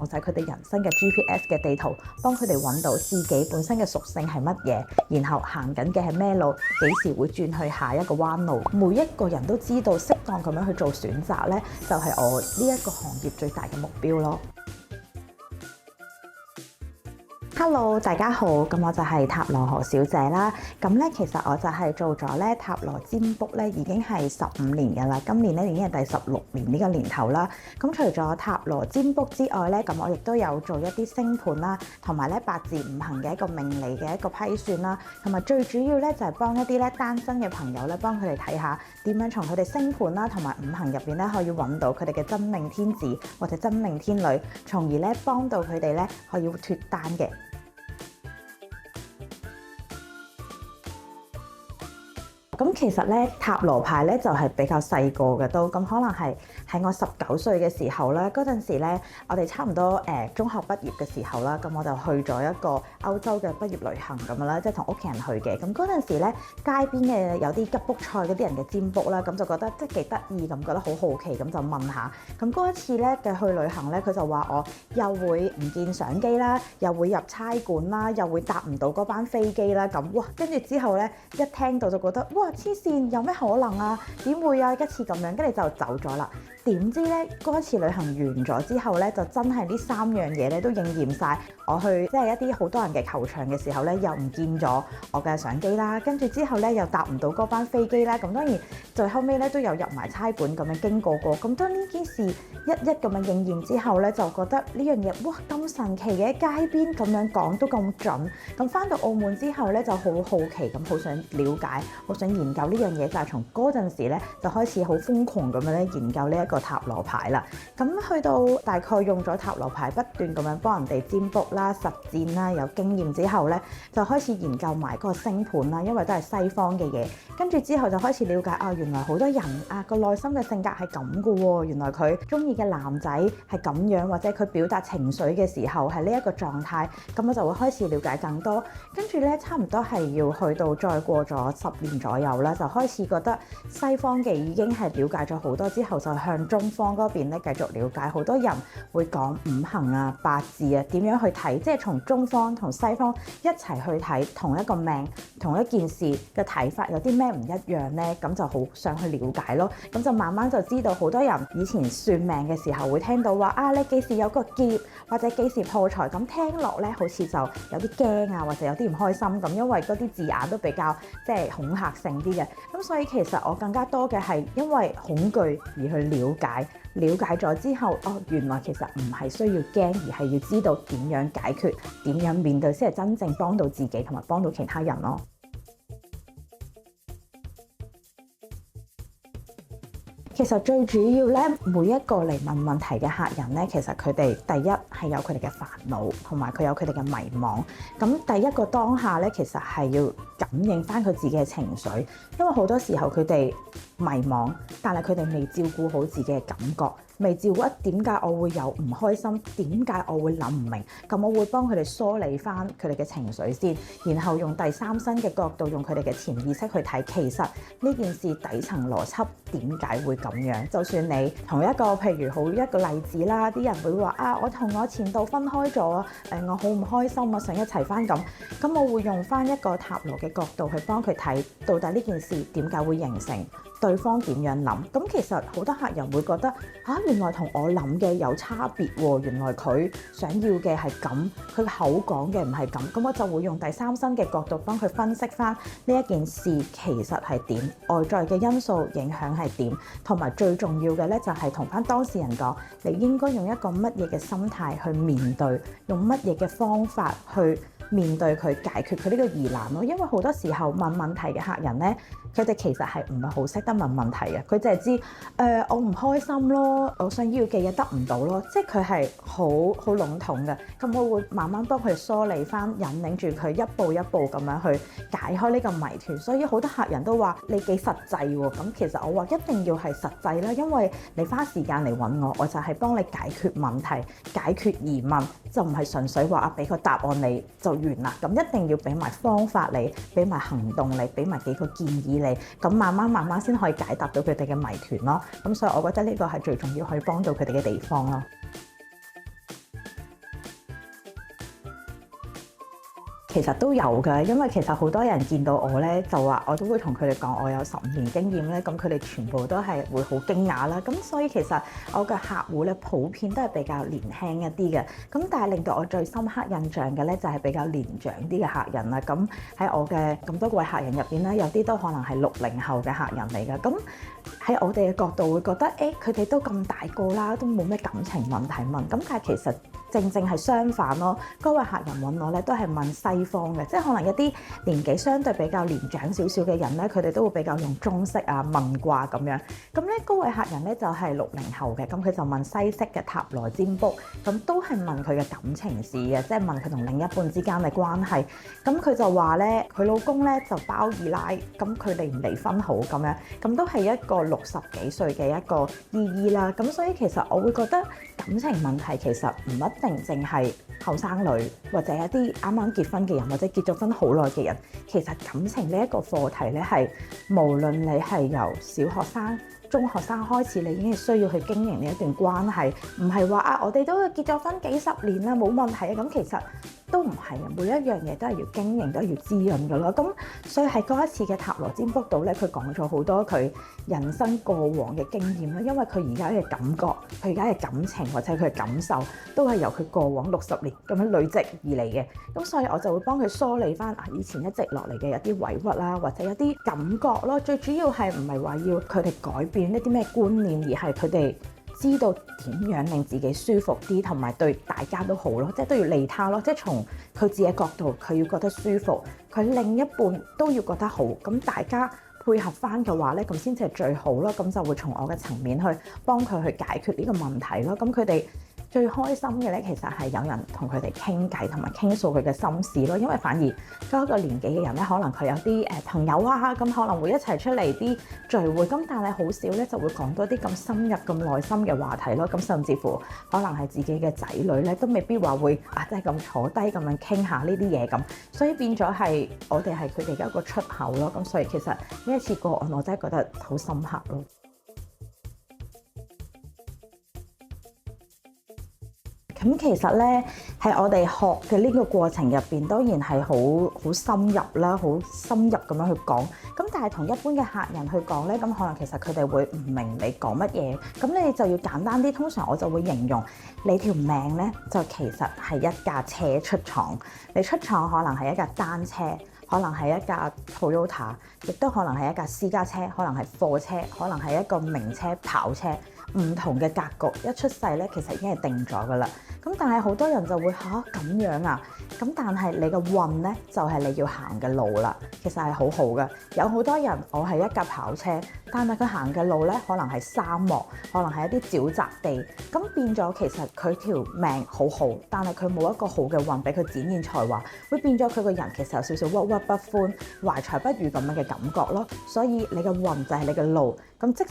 就係佢哋人生嘅 GPS 嘅地圖，幫佢哋揾到自己本身嘅屬性係乜嘢，然後行緊嘅係咩路，幾時會轉去下一個彎路。每一個人都知道適當咁樣去做選擇呢，就係我呢一個行業最大嘅目標咯。Hello， 大家好，咁我就係塔羅何小姐啦。咁咧，其實我就係做咗咧塔羅占卜咧，已經係15年㗎啦。今年咧已經係第16年呢個年頭啦。咁除咗塔羅占卜之外咧，咁我亦都有做一啲星盤啦，同埋咧八字五行嘅一個命理嘅一個批算啦，同埋最主要咧就係幫一啲咧單身嘅朋友咧，幫佢哋睇下點樣從佢哋星盤啦同埋五行入邊咧可以揾到佢哋嘅真命天子或者真命天女，從而咧幫到佢哋咧可以脫單嘅。咁其實咧塔羅牌咧就係比較細個嘅都，咁可能係喺我19歲嘅時候咧，嗰陣時咧我哋差唔多中學畢業嘅時候啦，咁我就去咗一個歐洲嘅畢業旅行咁樣啦，即係同屋企人去嘅。咁嗰陣時咧街邊嘅有啲吉卜賽嗰啲人嘅占卜啦，咁就覺得即係幾得意咁，覺得好好奇咁就問下。咁嗰一次咧嘅去旅行咧，佢就話我又會唔見相機啦，又會入差館啦，又會搭唔到嗰班飛機啦，咁哇！跟住之後咧一聽到就覺得哇！黐線，有咩可能啊？點會啊？一次咁樣，跟住就走咗啦。點知咧嗰一次旅行完咗之後咧，就真係呢3樣嘢咧都應驗晒。我去即係一啲好多人嘅球場嘅時候咧，又唔見咗我嘅相機啦。跟住之後咧又搭唔到嗰班飛機啦。咁當然最後尾咧都有入埋差館咁樣經過過。咁當呢件事一咁樣應驗之後咧，就覺得呢樣嘢哇咁神奇嘅，街邊咁樣講都咁準。咁翻到澳門之後咧，就好好奇咁，好想了解，好想研究呢樣嘢。就係從嗰陣時咧就開始好瘋狂咁樣咧研究呢一個塔羅牌啦。咁去到大概用咗塔羅牌不斷咁樣幫人哋占卜啦、實戰啦、有經驗之後咧，就開始研究埋嗰個星盤啦，因為都係西方嘅嘢。跟住之後就開始了解啊，原來好多人啊個內心嘅性格係咁嘅喎，原來佢中意嘅男仔係咁樣，或者佢表達情緒嘅時候係呢一個狀態。咁我就會開始了解更多。跟住咧差唔多係要去到再過咗10年左右啦，就開始覺得西方嘅已經係了解咗好多之後，就向中方嗰邊咧繼續了解。好多人會講五行啊、八字啊，點樣去睇，即係從中方同西方一齊去睇同一個命、同一件事嘅睇法有啲咩唔一樣呢？咁就好想去了解咯。咁就慢慢就知道好多人以前算命嘅時候會聽到話啊，你幾時有個劫或者幾時破財，咁聽落咧好似就有啲驚啊，或者有啲唔開心咁，因為嗰啲字眼都比較即係恐嚇性啲嘅。咁所以其實我更加多嘅係因為恐懼而去了解咗之後，哦，原來其實唔係需要驚，而係要知道點樣解決、點樣面對先係真正幫到自己同埋幫到其他人咯。其實最主要咧，每一個嚟問問題嘅客人咧，其實佢哋第一係有佢哋嘅煩惱，同埋佢有佢哋嘅迷茫。咁第一個當下咧，其實係要感應翻佢自己嘅情緒，因為好多時候佢哋迷茫，但係佢哋未照顧好自己嘅感覺。未照顧點解我會有唔開心？點解我會諗唔明？咁我會幫佢哋梳理翻佢哋嘅情緒先，然後用第三身嘅角度，用佢哋嘅潛意識去睇，其實呢件事底層邏輯點解會咁樣？就算你同一個譬如好一個例子啦，啲人會話啊，我同我前度分開咗，我好唔開心啊，想一齊翻咁我會用翻一個塔羅嘅角度去幫佢睇，到底呢件事點解會形成？對方點樣諗？咁其實好多客人會覺得原來同我諗嘅有差別喎，原來佢想要嘅係咁，佢口講嘅唔係咁。咁我就會用第三身嘅角度幫佢分析翻呢一件事其實係點，外在嘅因素影響係點，同埋最重要嘅咧就係同翻當事人講，你應該用一個乜嘢嘅心態去面對，用乜嘢嘅方法去面對佢，解決佢呢個疑難咯。因為好多時候問問題嘅客人咧，佢哋其實係唔係好識得問問題嘅，佢淨係知我唔開心咯，我想要嘅嘢得唔到咯，即係佢係好籠統嘅。咁我會慢慢幫佢梳理翻，引領住佢一步一步咁樣去解開呢個謎團。所以好多客人都話你幾實際喎。咁其實我話一定要係實際啦，因為你花時間嚟揾我，我就係幫你解決問題、解決疑問，就唔係純粹話俾個答案你就完啦。咁一定要俾埋方法你，俾埋行動你，俾埋幾個建議你，咁慢慢先可以解答到佢哋嘅謎團咯。咁所以我覺得呢個係最重要可以幫到佢哋嘅地方咯。其實都有㗎，因為其實好多人見到我咧就話，我都會同佢哋講我有15年經驗咧，咁佢哋全部都係會好驚訝啦。咁所以其實我嘅客戶咧普遍都係比較年輕一啲嘅，咁但係令到我最深刻印象嘅咧就係比較年長啲嘅客人啦。咁喺我嘅咁多位客人入邊咧，有啲都可能係60後嘅客人嚟嘅。咁喺我哋嘅角度會覺得，佢哋都咁大個啦，都冇咩感情問題問。咁但係其實正正係相反咯，嗰位客人揾我咧都係問西方嘅，即係可能一啲年紀相對比較年長少少嘅人咧，佢哋都會比較用中式啊問卦咁樣。咁咧嗰位客人咧就係60後嘅，咁佢就問西式嘅塔羅占卜，咁都係問佢嘅感情事嘅，即係問佢同另一半之間嘅關係。咁佢就話咧，佢老公咧就包二奶，咁佢離唔離婚好咁樣，咁都係一個60幾歲嘅一個姨姨啦。咁所以其實我會覺得感情問題其實唔一定淨係後生女或者一啲啱啱結婚嘅人或者結咗婚好耐嘅人，其實感情呢一個課題咧係無論你係由小學生、中學生開始，你已經係需要去經營呢一段關係，唔係話啊我哋都結咗婚幾十年啦冇問題啊，咁其實都唔係啊，每一樣嘢都係要經營，都係要滋潤㗎咯。咁所以喺嗰一次嘅塔羅占卜度咧，佢講咗好多佢人生過往嘅經驗啦。因為佢而家嘅感覺、佢而家嘅感情或者佢嘅感受，都係由佢過往60年咁樣累積而嚟嘅。咁所以我就會幫佢梳理翻以前一直落嚟嘅一啲委屈啦，或者一啲感覺咯。最主要係唔係話要佢哋改變一啲咩觀念，而係佢哋知道點樣令自己舒服啲，同埋對大家都好咯，即係都要利他咯，即係從佢自己角度，佢要覺得舒服，佢另一半都要覺得好，咁大家配合翻嘅話咧，咁先至係最好咯。咁就會從我嘅層面去幫佢去解決呢個問題咯。咁佢哋最開心嘅咧，其實係有人同佢哋傾偈，同埋傾訴佢嘅心事咯。因為反而嗰個年紀嘅人咧，可能佢有啲朋友啊，咁可能會一齊出嚟啲聚會，咁但係好少咧就會講多啲咁深入、咁內心嘅話題咯。咁甚至乎可能係自己嘅仔女咧，都未必話會即係咁坐低咁樣傾下呢啲嘢咁。所以變咗係我哋係佢哋嘅一個出口咯。咁所以其實呢一次個案我真係覺得好深刻咯。咁其實咧，喺我哋學嘅呢個過程入邊，當然係好深入啦，好深入咁樣去講。咁但係同一般嘅客人去講咧，咁可能其實佢哋會唔明你講乜嘢。咁你就要簡單啲。通常我就會形容你條命咧，就其實係一架車出廠。你出廠可能係一架單車，可能係一架 Toyota， 亦都可能係一架私家車，可能係貨車，可能係一個名車、跑車。唔同嘅格局一出世咧，其實已經係定咗噶啦。咁但係好多人就會咁樣啊，咁但係你嘅運咧就係你要行嘅路啦，其實係好好嘅。有好多人我係一架跑車，但係佢行嘅路咧可能係沙漠，可能係一啲沼澤地，咁變咗其實佢條命好好，但係佢冇一個好嘅運俾佢展現才華，會變咗佢個人其實有少少鬱鬱不歡、懷才不遇咁樣嘅感覺咯。所以你嘅運就係你嘅路。咁即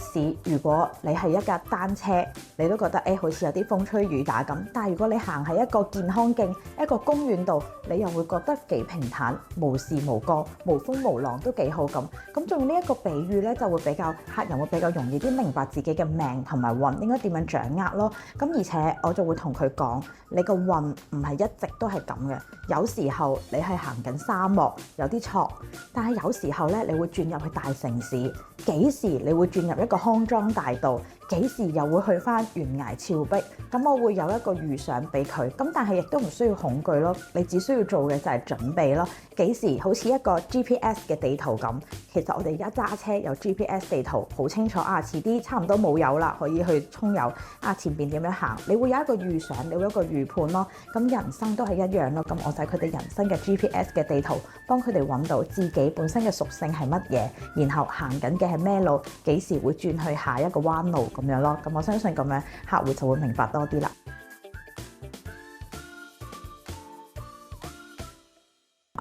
使如果你係一架單車，你都覺得好似有啲風吹雨打咁，但係如果你行喺一個健康徑、一個公園度，你又會覺得幾平坦、無事無過、無風無浪都幾好咁。咁用呢一個比喻咧，就會比較客人會比較容易啲明白自己嘅命同埋運應該點樣掌握咯。咁而且我就會同佢講，你個運唔係一直都係咁嘅，有時候你係行緊沙漠，有啲錯，但係有時候咧，你會轉入去大城市，幾時你會轉入一個康莊大道，幾時又會去翻懸崖峭壁，咁我會有一個預想俾佢，咁但係亦都唔需要恐懼咯，你只需要做嘅就係準備咯。幾時好似一個 GPS 嘅地圖咁，其實我哋而家揸車有 GPS 地圖，好清楚遲啲差唔多冇油啦，可以去充油，前邊點樣行，你會有一個預想，你會有一個預判咯。咁人生都係一樣咯，咁我就係佢哋人生嘅 GPS 嘅地圖，幫佢哋揾到自己本身嘅屬性係乜嘢，然後行緊嘅係咩路，幾時會轉去下一個彎路咁樣咯。咁我相信咁樣客戶就會明白多啲啦。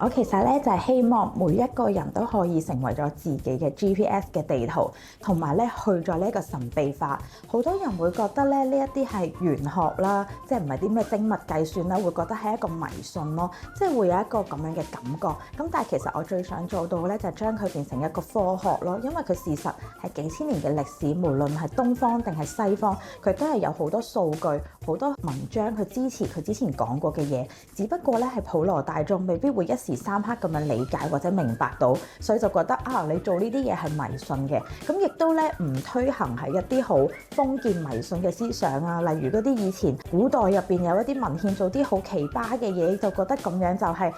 我其實咧就係希望每一個人都可以成為咗自己嘅 GPS 嘅地圖，同埋咧去咗呢一個神秘化。好多人會覺得咧呢一啲係玄學啦，即係唔係啲咩精密計算啦，會覺得係一個迷信咯，即係會有一個咁樣嘅感覺。咁但係其實我最想做到咧就係將佢變成一個科學咯，因為佢事實係幾千年嘅歷史，無論係東方定係西方，佢都係有好多數據好多文章去支持佢之前講過嘅嘢，只不過咧係普羅大眾未必會一時三刻咁樣理解或者明白到，所以就覺得啊，你做呢啲嘢係迷信嘅。咁亦都咧唔推行係一啲好封建迷信嘅思想啊，例如嗰啲以前古代入邊有一啲文獻做啲好奇葩嘅嘢，就覺得咁樣就係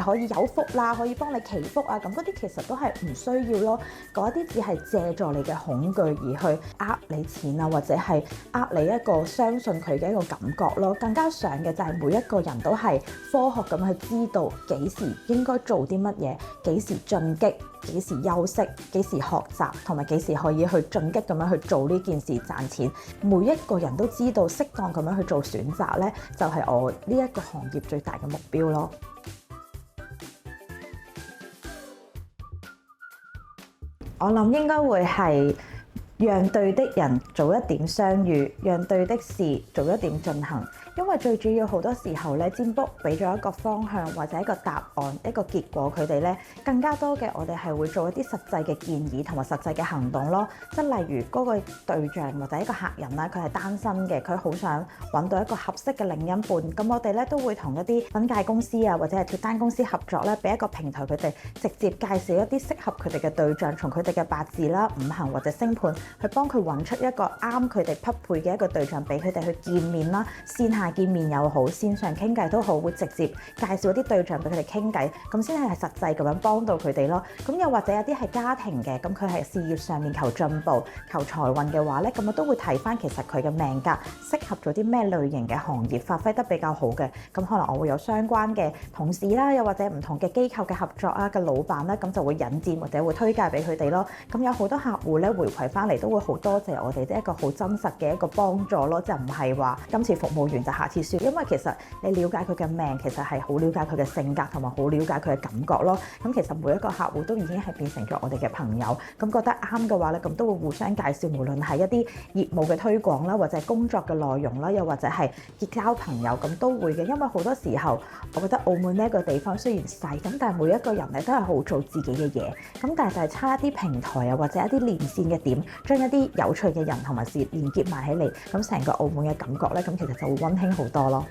可以有福啦，可以幫你祈福啊，咁嗰啲其實都係唔需要咯。嗰啲只係借助你嘅恐懼而去呃你錢啊，或者係呃你一個相信佢嘅一個感覺咯。更加想嘅就係每一個人都係科學咁去知道幾時應該做啲乜嘢，幾時進擊，幾時休息，幾時學習，同埋幾時可以去進擊咁樣去做呢件事賺錢。每一個人都知道適當咁樣去做選擇咧，就係我呢一個行業最大嘅目標咯。我諗應該會係讓對的人早一點相遇，讓對的事早一點進行。因為最主要好多時候咧，占卜俾咗一個方向或者一個答案、一個結果，佢哋咧更加多嘅，我哋係會做一啲實際嘅建議同埋實際嘅行動咯。即係例如嗰個對象或者一個客人啦，佢係單身嘅，佢好想揾到一個合適嘅另一半。咁我哋咧都會同一啲中介公司啊，或者係脫單公司合作咧，俾一個平台佢哋直接介紹一啲適合佢哋嘅對象，從佢哋嘅八字啦、五行或者星盤去幫佢揾出一個啱佢哋匹配嘅一個對象，俾佢哋去見面啦，線下見面又好，線上傾偈都好，會直接介紹一啲對象俾佢哋傾偈，咁先係實際咁樣幫到佢哋咯。咁又或者有啲係家庭嘅，咁佢係事業上面求進步、求財運嘅話咧，咁我都會睇翻其實佢嘅命格適合咗啲咩類型嘅行業發揮得比較好嘅，咁可能我會有相關嘅同事啦，又或者唔同嘅機構嘅合作啊嘅老闆咧，咁就會引薦或者會推介俾佢哋咯。咁有好多客戶咧回饋翻嚟都會好多謝我哋，即係一個好真實嘅一個幫助咯，就唔係話今次服務完就下次算。因為其實你了解佢嘅命，其實係好了解佢嘅性格同埋好了解佢嘅感覺咯。咁其實每一個客戶都已經係變成咗我哋嘅朋友，咁覺得啱嘅話咧，咁都會互相介紹，無論係一啲業務嘅推廣啦，或者係工作嘅內容啦，又或者係結交朋友，咁都會嘅。因為好多時候，我覺得澳門呢一個地方雖然細，咁但係每一個人咧都係好做自己嘅嘢，咁但係就係差一啲平台啊，或者一啲連線嘅點，將一啲有趣嘅人同埋事連結埋起嚟，咁成個澳門嘅感覺咧，咁其實就會溫馨好多咯。